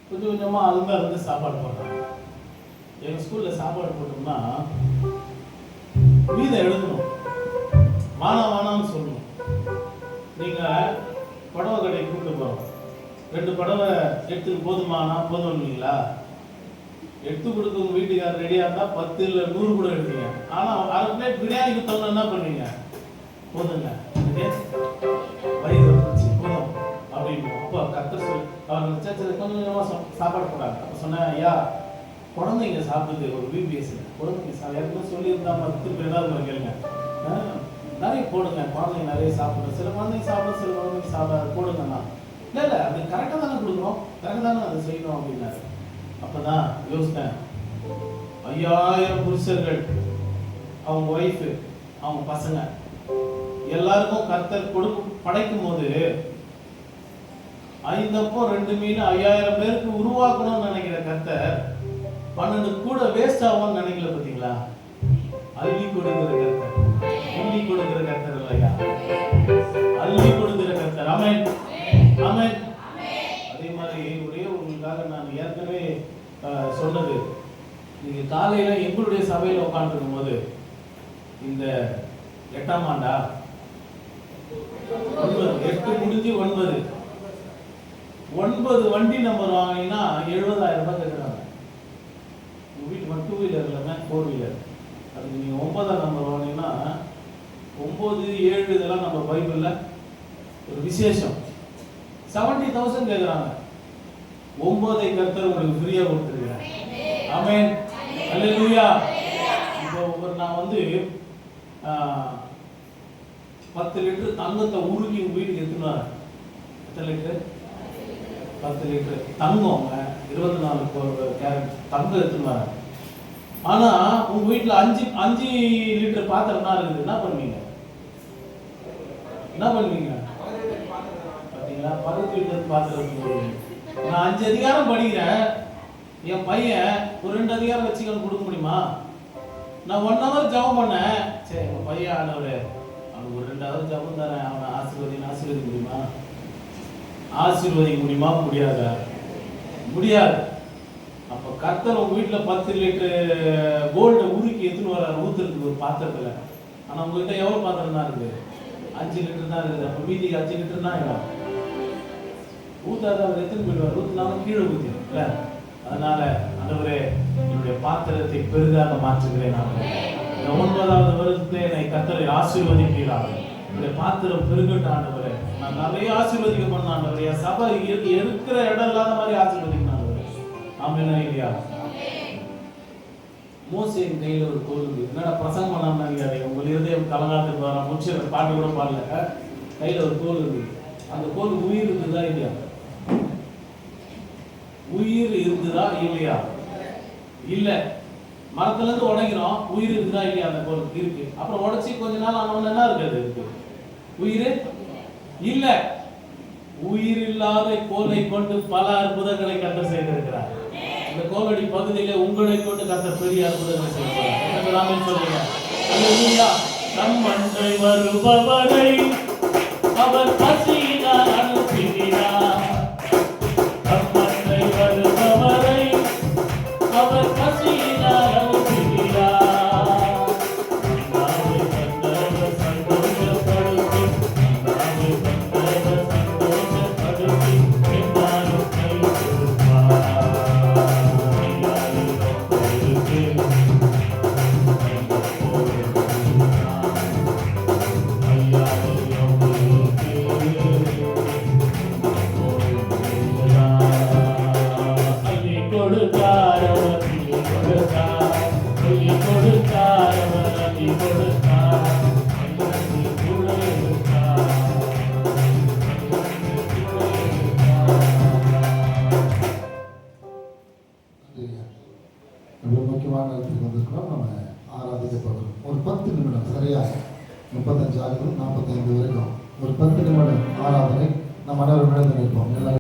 கொஞ்சம் கொஞ்சமாக அதுதான் இருந்து சாப்பாடு போடுறாங்க. எங்கள் ஸ்கூலில் சாப்பாடு போட்டோம்னா மீதை எழுதணும், வானான்னு சொல்லணும். நீங்கள் புடவை கடைக்கு கூப்பிட்டு போகிறோம், 2 புடவை எடுத்துக்கு போதும் இல்லைங்களா? எடுத்து கொடுக்க உங்கள் வீட்டுக்காரர் ரெடியாக இருந்தால் 10 இல்லை 100 கூட எடுத்தீங்க. ஆனால் 1/2 பிளேட் பிரியாணி கொடுத்தவங்க என்ன பண்ணுவீங்க? போதுங்க, வயிறு வந்துச்சு போதும் அப்படின்னு. அப்போ கர்த்தர் சொல்லி அவர் கொஞ்சம் கொஞ்சமாக சாப்பாடு போட்டாங்க. அப்போ சொன்னேன், ஐயா குழந்தைங்க சாப்பிடுது ஒரு பிபிஎஸ்ல, குழந்தைங்க ஏற்கனவே சொல்லியிருந்தா திருப்பி ஏதாவது கேளுங்க, நிறைய போடுங்க, குழந்தைங்க நிறைய சாப்பிடுங்க. சில குழந்தைங்க சாப்பிடும், சில குழந்தைங்க சாப்பிடாது, போடுங்கண்ணா. இல்லை அது கரெக்டாக தானே கொடுக்குறோம், கரெக்டாக தானே அதை செய்யணும் அப்படின்னாரு. அப்போதான் யோசித்தேன், 5000 புருஷர்கள், அவங்க ஒய்ஃபு, அவங்க பசங்க எல்லாருக்கும் கர்த்தர் படைக்கும் போது 5 அப்பம் 2 மீன் 5000 பேருக்கு உருவாக்கணும்னு நினைக்கிற கர்த்தர் 12 கூட வேஸ்ட் ஆகும்னு நினைக்கல. பார்த்தீங்களா? அள்ளி கொடுக்கிற கர்த்தர், அள்ளி கொடுக்கிற கர்த்தர் இல்லையா? அள்ளி கொடுக்கிற கர்த்தர். ஆமென், ஆமென். அதே மாதிரி ஒரே உங்களுக்காக நான் ஏற்கனவே சொன்னது, நீங்க காலையில எங்களுடைய சபையில் உட்காந்துருக்கும் போது இந்த 8ஆம் ஆண்டா 8 முடிஞ்சு 9 வண்டி நம்பர் வாங்கினா 70,000 ரூபாய் கேட்குறாங்க. உங்கள் வீட்டு 2 வீலர் இல்லைன்னா 4 வீலர், அதுக்கு நீங்கள் 9ஆம் நம்பர் வாங்கினீங்கன்னா 9, 7 இதெல்லாம் நம்ம பைபிளில் ஒரு விசேஷம். 70,000 கேட்குறாங்க. 9ஐ கர்த்தர் உங்களுக்கு ஃப்ரீயாக கொடுத்துருக்கிறேன். ஆமென், அல்லேலூயா. இப்போ நான் 10 லிட்டர் தங்கத்தை உருகி உங்கள் வீட்டுக்கு எடுத்துன்னு வரேன். எத்தனை லிட்டரு? 10 லிட்டர் தங்கம், 24 கேரட் தங்கம் எடுத்துன்னு வரேன். ஆனால் உங்கள் வீட்டில் 5 லிட்டர் பாத்திரம் தான் இருக்குது. என்ன பண்ணுவீங்க? பார்த்தீங்களா? 10 லிட்டர் பாத்திரம். நான் 5 அதிகாரம் படிக்கிறேன், என் பையன் ஒரு 2 அதிகாரம் வச்சுக்கணும் கொடுக்க முடியுமா? நான் 1 hour ஜபம் பண்ணேன், சரி என் பையன் ஆனவர் அவனுக்கு ஒரு 2 hour ஜபம் தரேன், அவனை ஆசீர்வதிக்க முடியுமா? ஆசீர்வதிக்க முடியுமா? முடியாதா? முடியாது. அப்போ கர்த்தர் உங்கள் வீட்டில் 10 லிட்டர் கோல்டை உருக்கி எடுத்துன்னு வர ஊற்றுறதுக்கு ஒரு பாத்திரத்தில். ஆனால் உங்கள்கிட்ட எவ்வளோ பாத்திரம் தான் இருக்குது? 5 லிட்டர் தான் இருக்குது. அப்போ மீதி 5 லிட்டர் தான் இல்லை, ஊற்றாத அவர் எடுத்துன்னு போயிடுவார். ஊற்றினாலும் கீழே ஊற்றிடும் இல்லை. அதனால ஆண்டவரே, என்னுடைய பாத்திரத்தை பெரிதாக மாற்றுகிறேன். நான் இந்த 9வது வருடத்திலே என்னை கர்த்தரை ஆசீர்வதிக்கிறார். என்னுடைய பாத்திரம் பெருகட்டும் ஆண்டவரே. நான் நிறைய ஆசீர்வதிக்க பண்ண ஆண்டவரே. என் சபை இருக்கிற இடம் இல்லாத மாதிரி ஆசீர்வதிக்கணும் ஆண்டவரே. ஆமென் இல்லையா? மோசேயின் கையில் ஒரு கோல் இருக்கு. என்னடா பிரசங்கம் பண்ணாம இருக்காது, உங்கள் இருதயம் கலங்காத்துக்கு வர முடிச்சு பாட்டு கூட பாடல. கையில் ஒரு கோல் இருக்கு. அந்த கோல் உயிர் இருக்குதா இல்லையா? உயிர் இருக்குதா இல்லையா? இல்ல. மரத்துல இருந்து உடைக்கிறோம், உயிர் இருக்குதா இல்லையா? அந்த கோல் இருக்கு. அப்புறம் உடைச்சி கொஞ்ச நாள் ஆனவன என்ன இருக்குது? இருக்கு உயிர் இல்ல. உயிர் இல்லாத கோலை கொண்டு பல அற்புதங்களை கர்த்தர் செய்திருக்கிறார். இந்த கோலடி பகுதியிலே உங்களை கொண்டு கர்த்தர் பெரிய அற்புதங்களை செய்திருக்கிறார். ஆமென் சொல்லுங்க. அல்லேலூயா. தம் அண்டை வருபவரை அவர் பசி